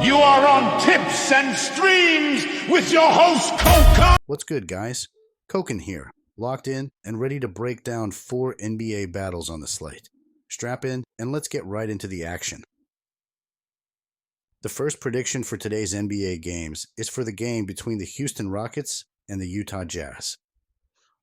You are on tips and streams with your host, Coca. What's good, guys? Koken here, locked in and ready to break down 4 NBA battles on the slate. Strap in and let's get right into the action. The first prediction for today's NBA games is for the game between the Houston Rockets and the Utah Jazz.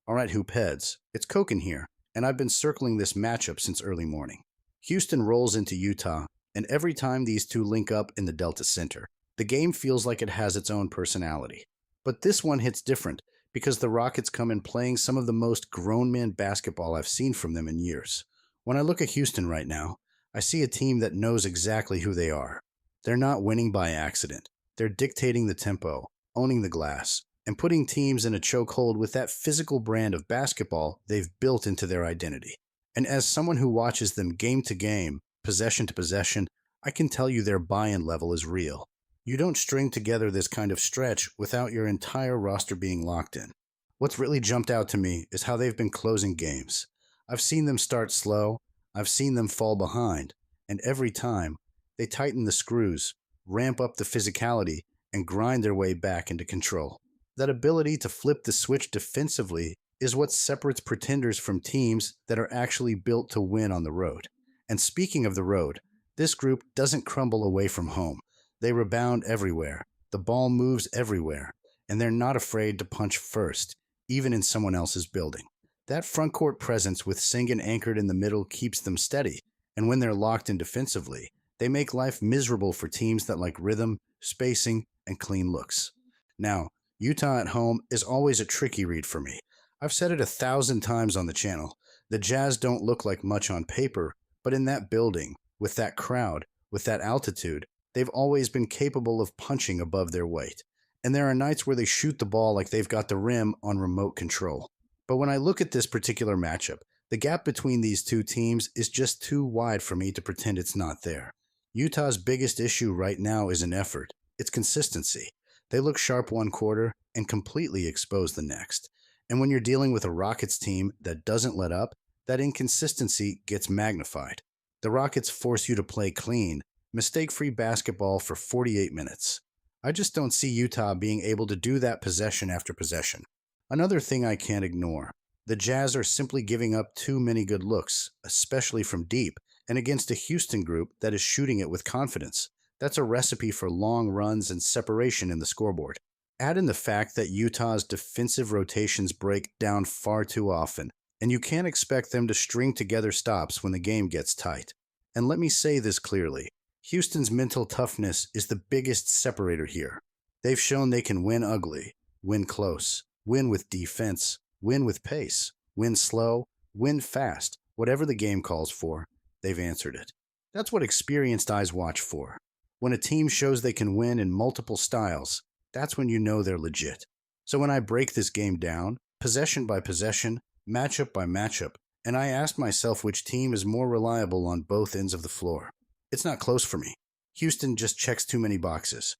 Alright, hoopheads, it's Koken here, and I've been circling this matchup since early morning. Houston rolls into Utah, and every time these two link up in the Delta Center, the game feels like it has its own personality. But this one hits different because the Rockets come in playing some of the most grown man basketball I've seen from them in years. When I look at Houston right now, I see a team that knows exactly who they are. They're not winning by accident. They're dictating the tempo, owning the glass, and putting teams in a chokehold with that physical brand of basketball they've built into their identity. And as someone who watches them game to game, possession to possession, I can tell you their buy-in level is real. You don't string together this kind of stretch without your entire roster being locked in. What's really jumped out to me is how they've been closing games. I've seen them start slow, I've seen them fall behind, and every time, they tighten the screws, ramp up the physicality, and grind their way back into control. That ability to flip the switch defensively is what separates pretenders from teams that are actually built to win on the road. And speaking of the road, this group doesn't crumble away from home. They rebound everywhere, the ball moves everywhere, and they're not afraid to punch first, even in someone else's building. That front court presence with Sengun anchored in the middle keeps them steady, and when they're locked in defensively, they make life miserable for teams that like rhythm, spacing, and clean looks. Now, Utah at home is always a tricky read for me. I've said it 1,000 times on the channel. The Jazz don't look like much on paper, but in that building, with that crowd, with that altitude, they've always been capable of punching above their weight. And there are nights where they shoot the ball like they've got the rim on remote control. But when I look at this particular matchup, the gap between these two teams is just too wide for me to pretend it's not there. Utah's biggest issue right now is an effort. It's consistency. They look sharp one quarter and completely expose the next. And when you're dealing with a Rockets team that doesn't let up, that inconsistency gets magnified. The Rockets force you to play clean, mistake-free basketball for 48 minutes. I just don't see Utah being able to do that possession after possession. Another thing I can't ignore. The Jazz are simply giving up too many good looks, especially from deep, and against a Houston group that is shooting it with confidence. That's a recipe for long runs and separation in the scoreboard. Add in the fact that Utah's defensive rotations break down far too often, and you can't expect them to string together stops when the game gets tight. And let me say this clearly. Houston's mental toughness is the biggest separator here. They've shown they can win ugly, win close, win with defense, win with pace, win slow, win fast. Whatever the game calls for, they've answered it. That's what experienced eyes watch for. When a team shows they can win in multiple styles, that's when you know they're legit. So when I break this game down, possession by possession, matchup by matchup, and I ask myself which team is more reliable on both ends of the floor, it's not close for me. Houston just checks too many boxes.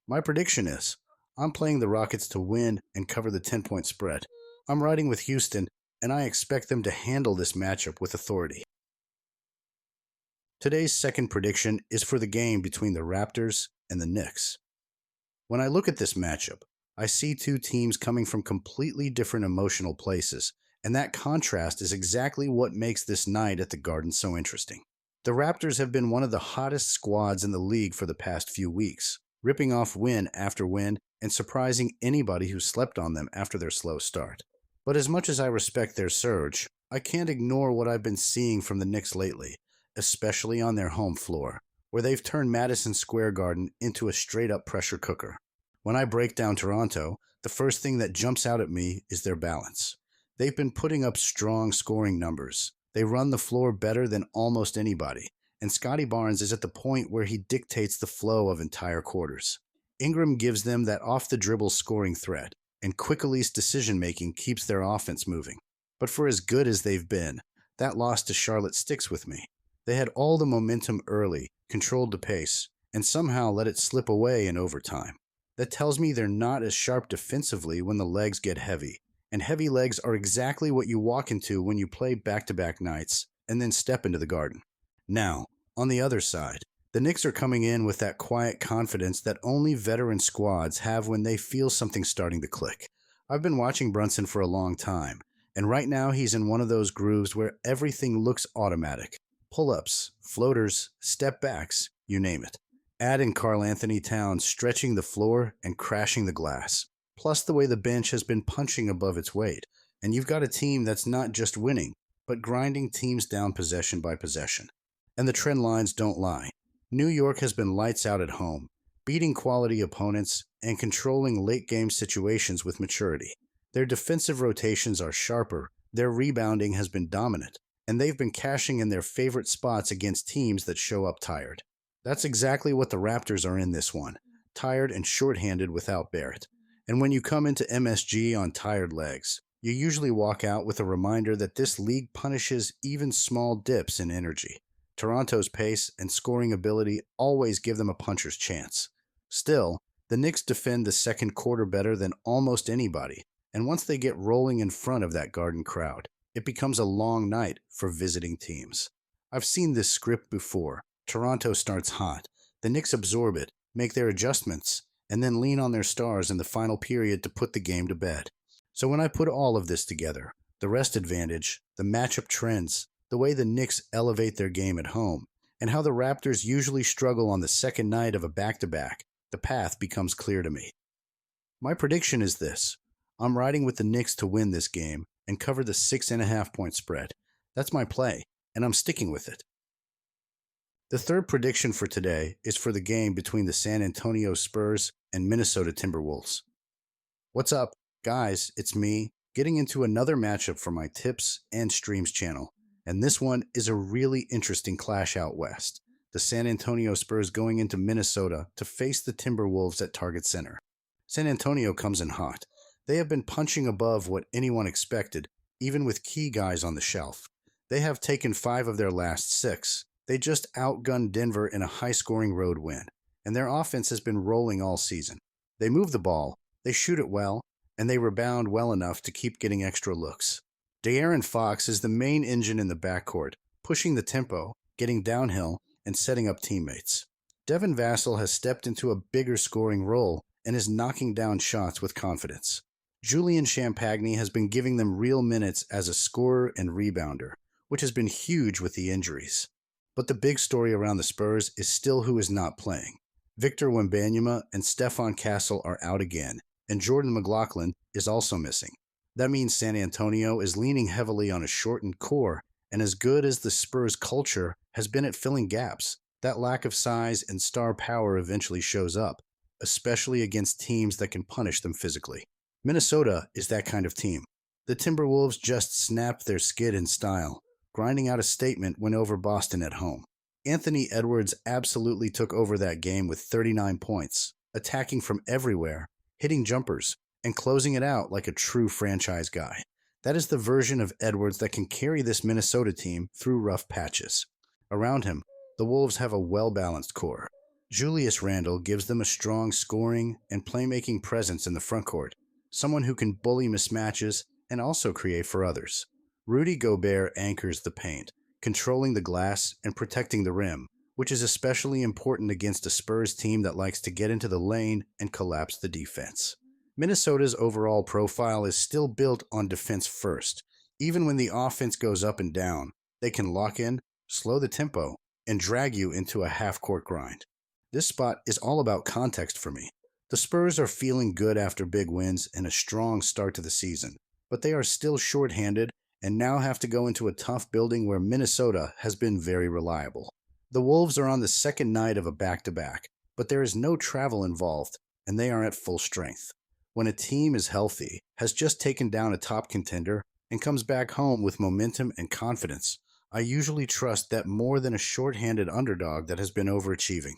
My prediction is, I'm playing the Rockets to win and cover the 10-point spread. I'm riding with Houston, and I expect them to handle this matchup with authority. Today's second prediction is for the game between the Raptors and the Knicks. When I look at this matchup, I see two teams coming from completely different emotional places, and that contrast is exactly what makes this night at the Garden so interesting. The Raptors have been one of the hottest squads in the league for the past few weeks, ripping off win after win and surprising anybody who slept on them after their slow start. But as much as I respect their surge, I can't ignore what I've been seeing from the Knicks lately, especially on their home floor, where they've turned Madison Square Garden into a straight-up pressure cooker. When I break down Toronto, the first thing that jumps out at me is their balance. They've been putting up strong scoring numbers. They run the floor better than almost anybody, and Scotty Barnes is at the point where he dictates the flow of entire quarters. Ingram gives them that off-the-dribble scoring threat, and Quickly's decision-making keeps their offense moving. But for as good as they've been, that loss to Charlotte sticks with me. They had all the momentum early, controlled the pace, and somehow let it slip away in overtime. That tells me they're not as sharp defensively when the legs get heavy, and heavy legs are exactly what you walk into when you play back-to-back nights and then step into the Garden. Now, on the other side, The Knicks are coming in with that quiet confidence that only veteran squads have when they feel something starting to click. I've been watching Brunson for a long time, and right now he's in one of those grooves where everything looks automatic. Pull-ups, floaters, step backs, you name it. Add in Karl Anthony Towns stretching the floor and crashing the glass, plus the way the bench has been punching above its weight. And you've got a team that's not just winning, but grinding teams down possession by possession. And the trend lines don't lie. New York has been lights out at home, beating quality opponents and controlling late-game situations with maturity. Their defensive rotations are sharper, their rebounding has been dominant, and they've been cashing in their favorite spots against teams that show up tired. That's exactly what the Raptors are in this one, tired and shorthanded without Barrett. And when you come into MSG on tired legs, you usually walk out with a reminder that this league punishes even small dips in energy. Toronto's pace and scoring ability always give them a puncher's chance. Still, the Knicks defend the second quarter better than almost anybody, and once they get rolling in front of that Garden crowd, it becomes a long night for visiting teams. I've seen this script before. Toronto starts hot, the Knicks absorb it, make their adjustments, and then lean on their stars in the final period to put the game to bed. So when I put all of this together, the rest advantage, the matchup trends, the way the Knicks elevate their game at home, and how the Raptors usually struggle on the second night of a back-to-back, the path becomes clear to me. My prediction is this. I'm riding with the Knicks to win this game and cover the 6.5-point spread. That's my play, and I'm sticking with it. The third prediction for today is for the game between the San Antonio Spurs and Minnesota Timberwolves. What's up, guys? It's me, getting into another matchup for my tips and streams channel. And this one is a really interesting clash out west. The San Antonio Spurs going into Minnesota to face the Timberwolves at Target Center. San Antonio comes in hot. They have been punching above what anyone expected, even with key guys on the shelf. They have taken 5 of their last 6. They just outgunned Denver in a high-scoring road win, and their offense has been rolling all season. They move the ball, they shoot it well, and they rebound well enough to keep getting extra looks. De'Aaron Fox is the main engine in the backcourt, pushing the tempo, getting downhill, and setting up teammates. Devin Vassell has stepped into a bigger scoring role and is knocking down shots with confidence. Julian Champagny has been giving them real minutes as a scorer and rebounder, which has been huge with the injuries. But the big story around the Spurs is still who is not playing. Victor Wembanyama and Stephon Castle are out again, and Jordan McLaughlin is also missing. That means San Antonio is leaning heavily on a shortened core, and as good as the Spurs culture has been at filling gaps, that lack of size and star power eventually shows up, especially against teams that can punish them physically. Minnesota is that kind of team. The Timberwolves just snapped their skid in style, grinding out a statement win over Boston at home. Anthony Edwards absolutely took over that game with 39 points, attacking from everywhere, hitting jumpers, and closing it out like a true franchise guy. That is the version of Edwards that can carry this Minnesota team through rough patches. Around him, the Wolves have a well-balanced core. Julius Randle gives them a strong scoring and playmaking presence in the frontcourt, someone who can bully mismatches and also create for others. Rudy Gobert anchors the paint, controlling the glass and protecting the rim, which is especially important against a Spurs team that likes to get into the lane and collapse the defense. Minnesota's overall profile is still built on defense first. Even when the offense goes up and down, they can lock in, slow the tempo, and drag you into a half-court grind. This spot is all about context for me. The Spurs are feeling good after big wins and a strong start to the season, but they are still shorthanded and now have to go into a tough building where Minnesota has been very reliable. The Wolves are on the second night of a back-to-back, but there is no travel involved, and they are at full strength. When a team is healthy, has just taken down a top contender, and comes back home with momentum and confidence, I usually trust that more than a shorthanded underdog that has been overachieving.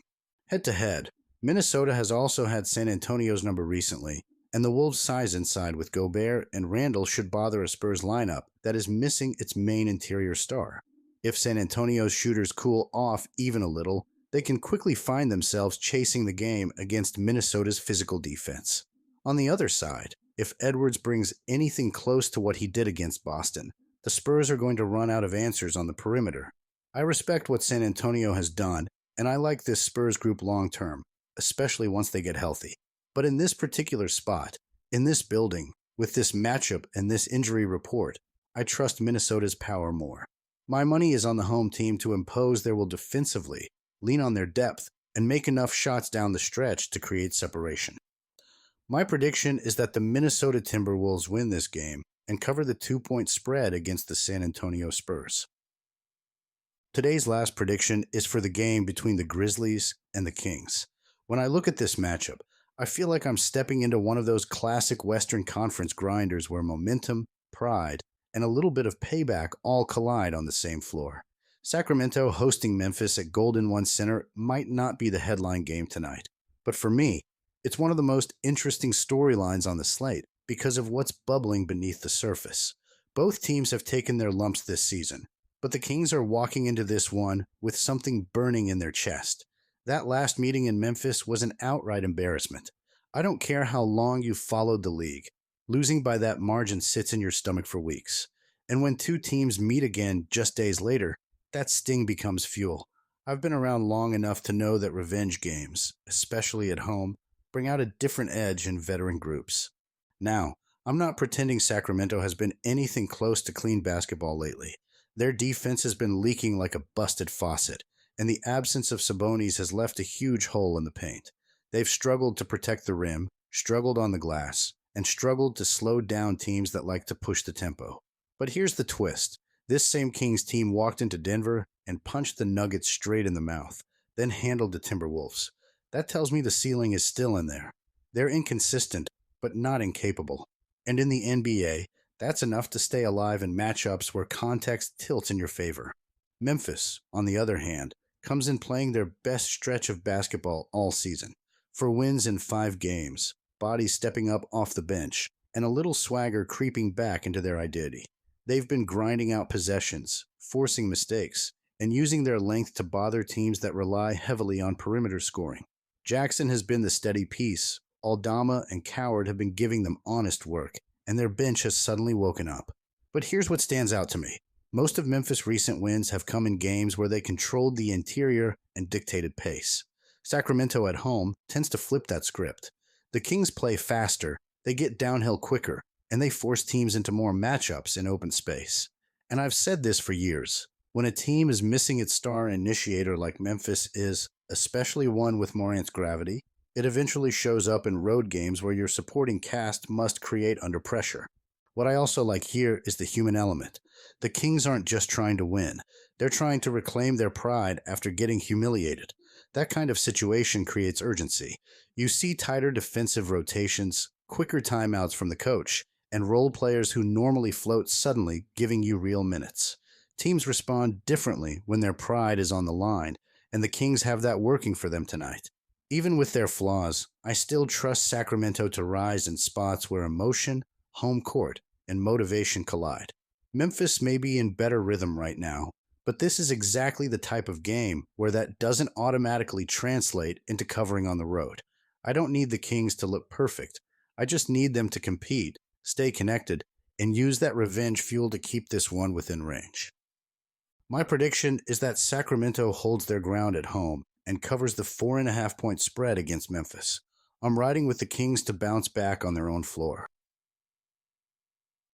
Head-to-head, Minnesota has also had San Antonio's number recently, and the Wolves' size inside with Gobert and Randle should bother a Spurs lineup that is missing its main interior star. If San Antonio's shooters cool off even a little, they can quickly find themselves chasing the game against Minnesota's physical defense. On the other side, if Edwards brings anything close to what he did against Boston, the Spurs are going to run out of answers on the perimeter. I respect what San Antonio has done, and I like this Spurs group long term, especially once they get healthy. But in this particular spot, in this building, with this matchup and this injury report, I trust Minnesota's power more. My money is on the home team to impose their will defensively, lean on their depth, and make enough shots down the stretch to create separation. My prediction is that the Minnesota Timberwolves win this game and cover the 2-point spread against the San Antonio Spurs. Today's last prediction is for the game between the Grizzlies and the Kings. When I look at this matchup, I feel like I'm stepping into one of those classic Western Conference grinders where momentum, pride, and a little bit of payback all collide on the same floor. Sacramento hosting Memphis at Golden One Center might not be the headline game tonight, but for me, it's one of the most interesting storylines on the slate because of what's bubbling beneath the surface. Both teams have taken their lumps this season, but the Kings are walking into this one with something burning in their chest. That last meeting in Memphis was an outright embarrassment. I don't care how long you've followed the league. Losing by that margin sits in your stomach for weeks. And when two teams meet again just days later, that sting becomes fuel. I've been around long enough to know that revenge games, especially at home, bring out a different edge in veteran groups. Now, I'm not pretending Sacramento has been anything close to clean basketball lately. Their defense has been leaking like a busted faucet, and the absence of Sabonis has left a huge hole in the paint. They've struggled to protect the rim, struggled on the glass, and struggled to slow down teams that like to push the tempo. But here's the twist. This same Kings team walked into Denver and punched the Nuggets straight in the mouth, then handled the Timberwolves. That tells me the ceiling is still in there. They're inconsistent, but not incapable. And in the NBA, that's enough to stay alive in matchups where context tilts in your favor. Memphis, on the other hand, comes in playing their best stretch of basketball all season. For wins in 5 games, bodies stepping up off the bench, and a little swagger creeping back into their identity. They've been grinding out possessions, forcing mistakes, and using their length to bother teams that rely heavily on perimeter scoring. Jackson has been the steady piece. Aldama and Coward have been giving them honest work, and their bench has suddenly woken up. But here's what stands out to me. Most of Memphis' recent wins have come in games where they controlled the interior and dictated pace. Sacramento at home tends to flip that script. The Kings play faster, they get downhill quicker, and they force teams into more matchups in open space. And I've said this for years. When a team is missing its star initiator like Memphis is, especially one with Morant's gravity, it eventually shows up in road games where your supporting cast must create under pressure. What I also like here is the human element. The Kings aren't just trying to win. They're trying to reclaim their pride after getting humiliated. That kind of situation creates urgency. You see tighter defensive rotations, quicker timeouts from the coach, and role players who normally float suddenly giving you real minutes. Teams respond differently when their pride is on the line, and the Kings have that working for them tonight. Even with their flaws, I still trust Sacramento to rise in spots where emotion, home court, and motivation collide. Memphis may be in better rhythm right now, but this is exactly the type of game where that doesn't automatically translate into covering on the road. I don't need the Kings to look perfect. I just need them to compete, stay connected, and use that revenge fuel to keep this one within range. My prediction is that Sacramento holds their ground at home and covers the 4.5-point spread against Memphis. I'm riding with the Kings to bounce back on their own floor.